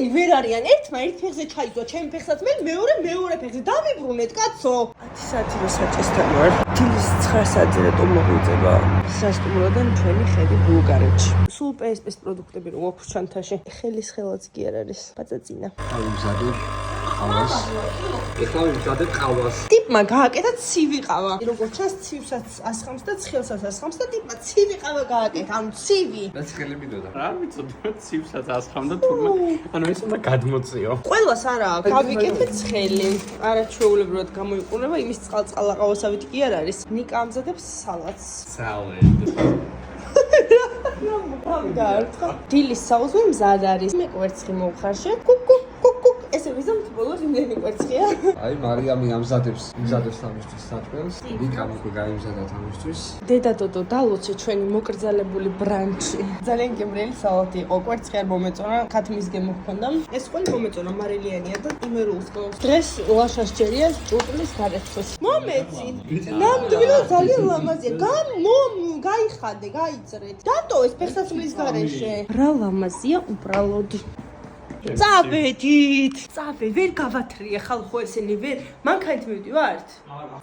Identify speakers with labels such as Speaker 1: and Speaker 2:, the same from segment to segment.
Speaker 1: ყველაფერი ვერ არიან ერთმა ერთ ფეხზე ჩაიდო ჩემი ფეხსაც მე მეორე ფეხზე დამიბრუნეთ კაცო 10 საათი რო საჭესთან ვარ დილის 9 საათზე რატომ მოგვიწება სასტუმროდან ჩვენი ხედი ბულგარეთში სულ PSP-ს პროდუქტები რო გვაქვს ჩანთაში ხელის ხელაც კი არ არის პაწაწინა
Speaker 2: ავიმზადე ყავას ეხლა ვიმზადე ყავას
Speaker 1: ტიპმა გააკეთა ცივი ყავა როგორც ჩანს ცივსაც ასხამს და ცხელსაც ასხამს და ტიპმა ცივი ყავა გააკეთა ანუ ცივი
Speaker 2: და ცხელი მიდოდა
Speaker 3: რა ვიცოდი ცივსაც ასხამდა თურმე ანუ ეს უნდა გადმოწიო
Speaker 1: ყველას არა გავიკეთე ცხელი არაჩვეულებრივად გამოიყურება იმის წყალყავასავით კი არ არის ნიკა ამზადებს სალატს დილის საუზმე მზად არის მე კვერცხი მოვხარშე კუკუ ესე ვიზამთ ბოლოს იმდენი კვერცხია
Speaker 2: აი მარიამი ამზადებს ამისთვის სათვალს ნიკამ უკვე გაიმზადა ამისთვის
Speaker 1: დედა დოდო დალოცე ჩვენი მოკრძალებული ბრანჩი ძალიან გემრიელი სალატი იყო კვერცხი არ მომეწონა ქათმის გემო ჰქონდა ეს ყველი მომეწონა მარილიანია და იმერულს ყავს დღეს ლაშას ჯერია ჭურჭლის გარეთქოს მომეცი ნამდვილად ძალიან ლამაზია გაიხადე გაიწრეთ დატო ეს ფეხსაცმლის გარეშე რა ლამაზია უბრალოდ წავედით ვერ გავათრიე ხალხო ესენი ვერ მანქანით მივდივართ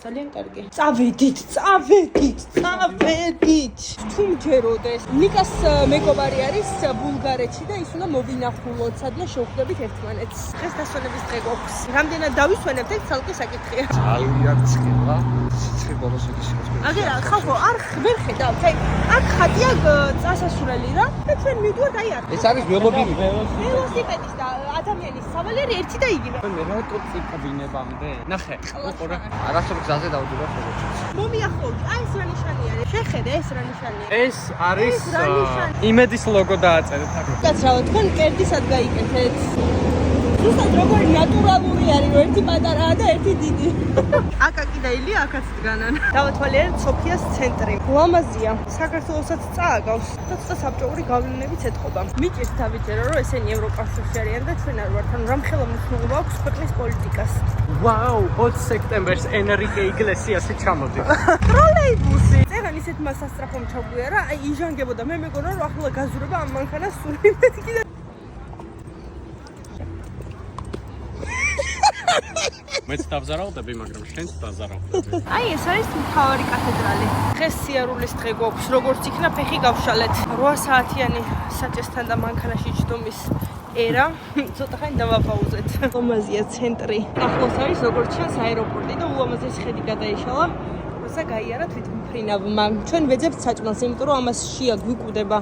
Speaker 1: ძალიან კარგი წავედით თუ მჯეროდეს ნიკას მეგობარი არის ბულგარეთში და ის უნდა მოვინახულოთ სადღაც შევხვდებით ერთმანეთს დღეს დასვენების დღე გვაქვს რამდენად დავისვენებთ ეს ცალკე საკითხია
Speaker 2: ძალიან ცხელა სიცხე ბოლოს ის
Speaker 1: აგერა ხალხო არ ვერ ხედავთ აი აქ ხატია წასასვლელი რა და ჩვენ მივდივართ აი არ
Speaker 2: ეს არის
Speaker 1: ველოსიპედის და ადამიანის სავალერი ერთი და იგივე
Speaker 3: მე რატო წიკაბინებამდე ნახე უყურე
Speaker 2: არასდროს გზაზე დავდივარ ხოლმე
Speaker 1: მომიახლოვდი აი ეს რა ნიშანი არის შეხედე ეს რა ნიშანია
Speaker 3: ეს არის იმედის ლოგო დააწერეთ აქ
Speaker 1: კაცრავა თქვენ კერდისად გაიკეთეთ ზუსტად როგორი ნატურალური არის ერთი პატარაა და ერთი დიდი აკაკი და ილია აქაც დგანან დავათვალიერეთ სოფიას ცენტრი ლამაზია საქართველოსაც წააგავს და ცოტა საბჭოური გავლენებიც ეთყობა მიჭირთ დავიჯერო რომ ესენი ევროკავშირში არიან და ჩვენ არ ვართ ანუ რამხელა მნიშვნელობა აქვს ქვეყნის პოლიტიკას
Speaker 3: ვაუ 20 სექტემბერს ენრიკე იგლესიასი ჩამოდი
Speaker 1: ტროლეიბუსი წეგან ისეთ მასასტრაფომ ჩაგვია რა აი იჟანგებოდა მე მეგონა რომ ახლა გაზურება ამ მანქანას სული მეთქი და
Speaker 3: მეც დავზარავდები, მაგრამ შენც დაზარავდები.
Speaker 1: აი ეს არის მთავარი კათედრალი. დღეს სიარულის დღე გვაქვს, როგორც იქნა ფეხი გავშალეთ. 8 საათიანი საჭესთან და მანქანაში ჯდომის ერა. ცოტა ხანი დავაპაუზეთ. ლამაზია ცენტრი. ახლოს არის როგორც ჩანს აეროპორტი და ულამაზესი ხედი გადაიშალა. როცა გაიარა თვითმფრინავმა. ჩვენ ვეძებთ საჭმელს, იმიტომ რომ ამას შია გვიკვდება.